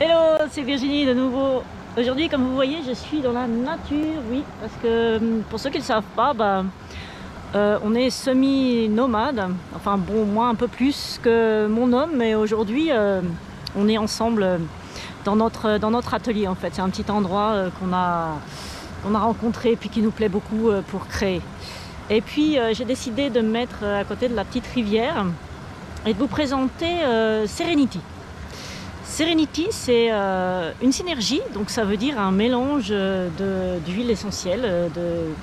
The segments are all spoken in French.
Hello, c'est Virginie de nouveau. Aujourd'hui, comme vous voyez, je suis dans la nature, oui, parce que pour ceux qui ne le savent pas, on est semi-nomade. Enfin bon, moi un peu plus que mon homme, mais aujourd'hui, on est ensemble dans notre atelier en fait. C'est un petit endroit qu'on a rencontré et puis qui nous plaît beaucoup pour créer. Et puis j'ai décidé de me mettre à côté de la petite rivière et de vous présenter Serenity. Serenity, c'est une synergie, donc ça veut dire un mélange d'huile essentielle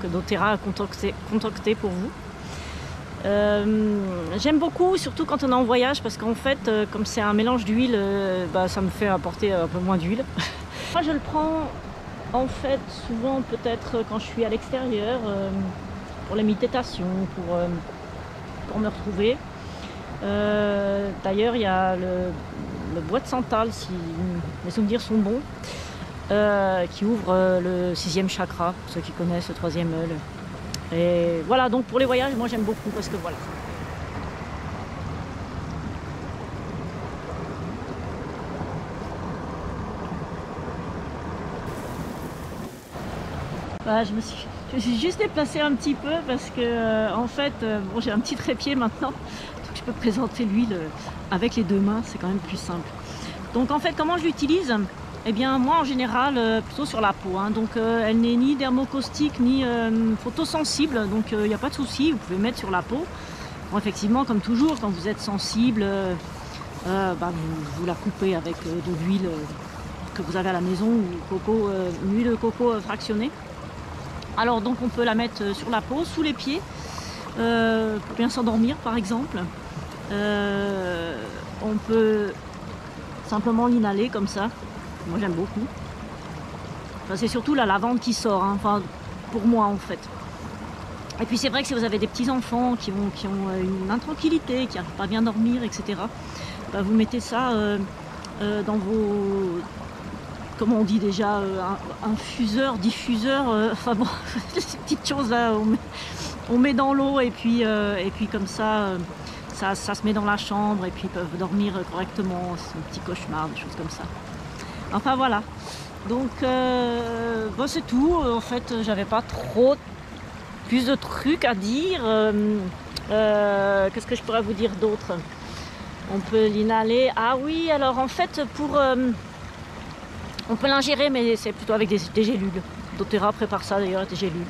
que doTERRA a concocté pour vous. J'aime beaucoup, surtout quand on est en voyage, parce qu'en fait, comme c'est un mélange d'huile, ça me fait apporter un peu moins d'huile. Moi, je le prends en fait souvent peut-être quand je suis à l'extérieur, pour la méditation, pour me retrouver. D'ailleurs, il y a le bois de santal, si mes souvenirs sont bons, qui ouvre le 6e chakra, pour ceux qui connaissent le 3e œil. Et voilà, donc pour les voyages, moi j'aime beaucoup parce que voilà. Je me suis juste déplacée un petit peu parce que en fait, bon, j'ai un petit trépied maintenant, donc je peux présenter l'huile avec les deux mains, c'est quand même plus simple. Donc en fait, comment je l'utilise? Eh bien moi en général plutôt sur la peau, hein. Donc elle n'est ni dermocaustique ni photosensible, donc il n'y a pas de souci, vous pouvez mettre sur la peau. Bon, effectivement, comme toujours, quand vous êtes sensible, vous la coupez avec de l'huile que vous avez à la maison, ou une huile de coco fractionnée. Alors donc on peut la mettre sur la peau, sous les pieds, pour bien s'endormir par exemple. On peut simplement l'inhaler comme ça. Moi j'aime beaucoup. Enfin, c'est surtout la lavande qui sort, hein. Enfin, pour moi en fait. Et puis c'est vrai que si vous avez des petits enfants qui ont une intranquillité, qui n'arrivent pas à bien dormir, etc., vous mettez ça dans vos... Comment on dit déjà, infuseur, diffuseur, enfin bon, ces petites choses là, on met dans l'eau et puis comme ça, ça se met dans la chambre et puis ils peuvent dormir correctement, c'est un petit cauchemar, des choses comme ça. Enfin voilà, donc c'est tout, en fait j'avais pas trop plus de trucs à dire. Qu'est-ce que je pourrais vous dire d'autre? On peut l'inhaler, ah oui, alors en fait on peut l'ingérer, mais c'est plutôt avec des gélules. doTERRA prépare ça d'ailleurs, des gélules.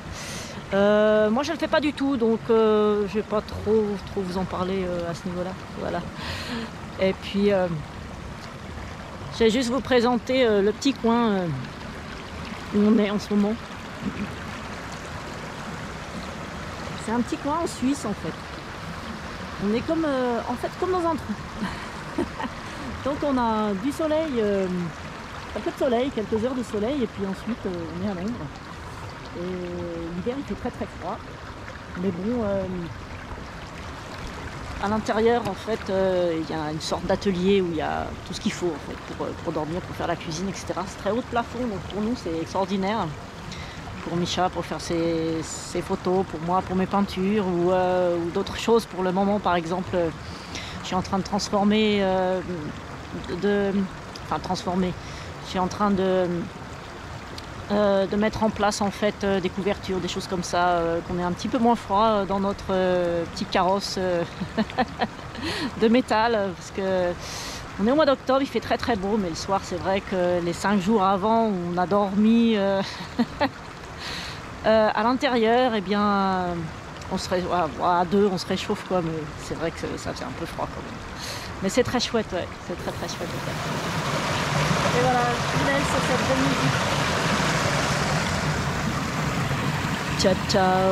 Moi je ne le fais pas du tout, donc je ne vais pas trop vous en parler à ce niveau-là. Voilà. Et puis je vais juste vous présenter le petit coin où on est en ce moment. C'est un petit coin en Suisse en fait. On est comme comme dans un trou. Donc on a du soleil. Un peu de soleil, quelques heures de soleil, et puis ensuite on est à l'ombre. Et l'hiver il fait très très froid. Mais bon, à l'intérieur en fait, il y a une sorte d'atelier où il y a tout ce qu'il faut en fait, pour dormir, pour faire la cuisine, etc. C'est très haut de plafond, donc pour nous c'est extraordinaire. Pour Micha, pour faire ses photos, pour moi, pour mes peintures, ou d'autres choses. Pour le moment, par exemple, je suis en train de transformer, je suis en train de mettre en place en fait des couvertures, des choses comme ça, qu'on ait un petit peu moins froid dans notre petit carrosse de métal, parce que on est au mois d'octobre, il fait très très beau, mais le soir c'est vrai que les 5 jours avant où on a dormi à l'intérieur, eh bien on serait à 2, on se réchauffe quoi, mais c'est vrai que ça fait un peu froid quand même. Mais c'est très chouette, ouais, c'est très très chouette. Et voilà, je vous laisse sur cette belle musique. Ciao ciao.